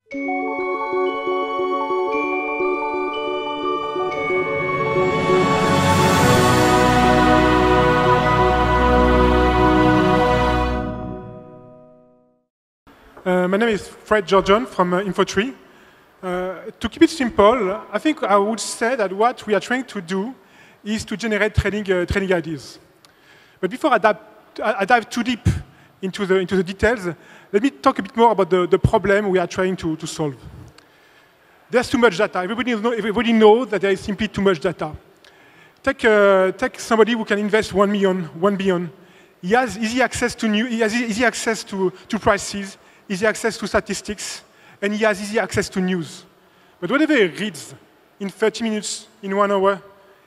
My name is Fred Georgian from Info3. To keep it simple, I think I would say that what we are trying to do is to generate training ideas. But before I dive too deep into the details, let me talk a bit more about the problem we are trying to solve. There's too much data. Everybody knows that there is simply too much data. Take somebody who can invest 1 billion. He has easy access to prices, easy access to statistics, and he has easy access to news. But whatever he reads in 30 minutes, in 1 hour,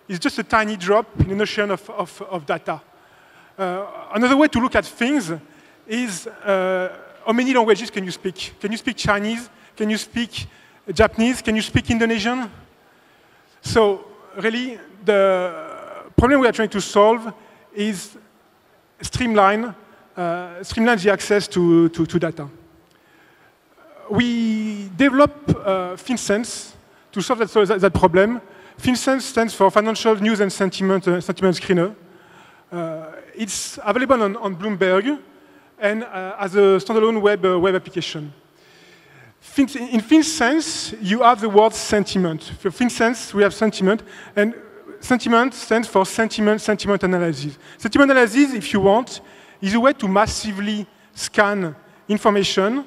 is just a tiny drop in an ocean of data. Another way to look at things is how many languages can you speak? Can you speak Chinese? Can you speak Japanese? Can you speak Indonesian? So really, the problem we are trying to solve is streamline the access to data. We develop FinSense to solve that problem. FinSense stands for Financial News and Sentiment Screener. It's available on Bloomberg and as a standalone web application. In FinSense, you have the word sentiment. For FinSense, we have sentiment, and sentiment stands for sentiment analysis. Sentiment analysis, if you want, is a way to massively scan information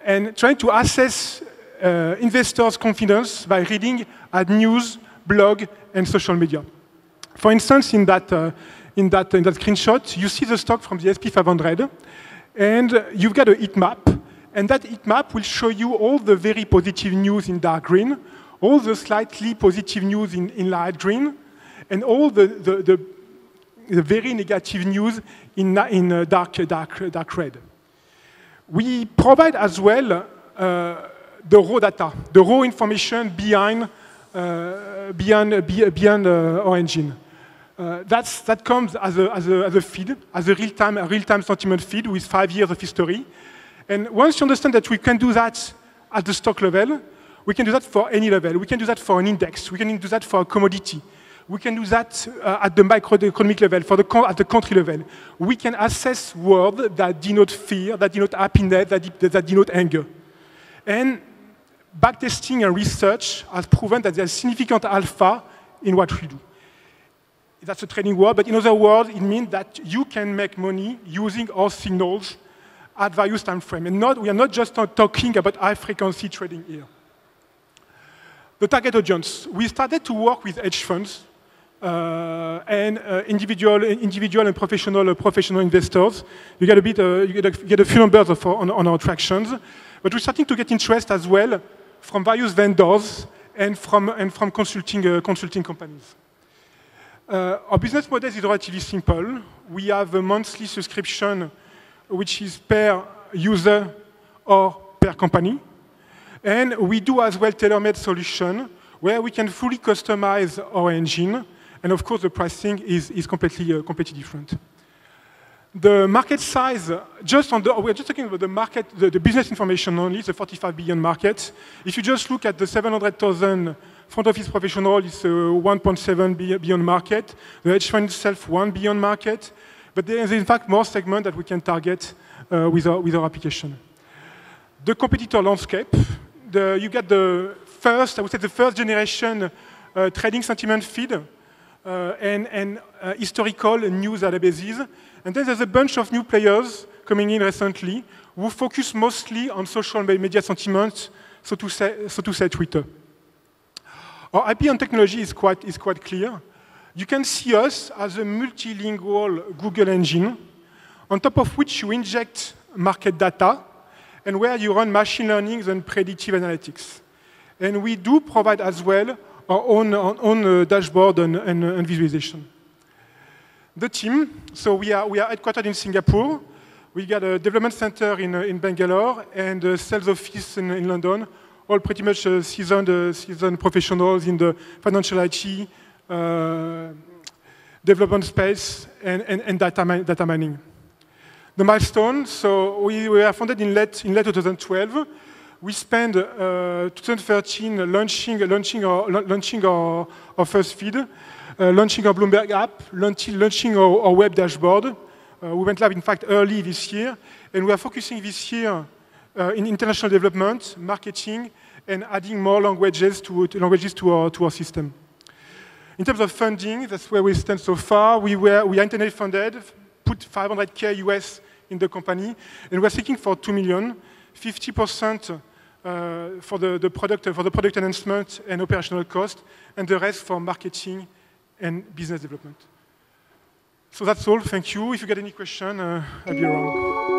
and trying to assess investors' confidence by reading at news, blog, and social media. For instance, in that screenshot, you see the stock from the SP 500, and you've got a heat map, and that heat map will show you all the very positive news in dark green, all the slightly positive news in light green, and all the very negative news in dark red. We provide as well the raw data, the raw information behind our engine. That comes as a feed, as a real-time sentiment feed with 5 years of history. And once you understand that we can do that at the stock level, we can do that for any level. We can do that for an index. We can do that for a commodity. We can do that at the microeconomic level, at the country level. We can assess words that denote fear, that denote happiness, that denote anger. And backtesting and research has proven that there's significant alpha in what we do. That's a trading word, but in other words, it means that you can make money using our signals at various time frames. And we are not just talking about high-frequency trading here. The target audience. We started to work with hedge funds and individual and professional investors. You get a few numbers on our tractions, but we're starting to get interest as well from various vendors and from consulting companies. Our business model is relatively simple. We have a monthly subscription, which is per user or per company. And we do as well tailor-made solution where we can fully customize our engine. And of course, the pricing is completely different. The market size, we're just talking about the market, the business information only, the 45 billion market. If you just look at the 700,000 front office professional, it's a 1.7 billion market. The hedge fund itself, 1 billion market. But there is in fact more segment that we can target with our application. The competitor landscape. You get the first generation trading sentiment feed and historical news databases. And then there's a bunch of new players coming in recently who focus mostly on social media sentiment, so to say Twitter. Our IP on technology is quite clear. You can see us as a multilingual Google engine, on top of which you inject market data, and where you run machine learning and predictive analytics. And we do provide as well our own dashboard and visualization. The team, so we are headquartered in Singapore. We got a development center in Bangalore and a sales office in London, all pretty much seasoned professionals in the financial IT, development space, and data mining. The milestone, so we were founded in late 2012. we spent 2013 launching our first feed, launching our Bloomberg app, launching our web dashboard. We went live, in fact, early this year, and we are focusing this year in international development, marketing, and adding more languages to our system. In terms of funding, that's where we stand so far. We are internally funded, put $500K US in the company, and we're seeking for $2 million, 50% for the product enhancement and operational cost, and the rest for marketing and business development. So that's all. Thank you. If you get any question, I'll be around.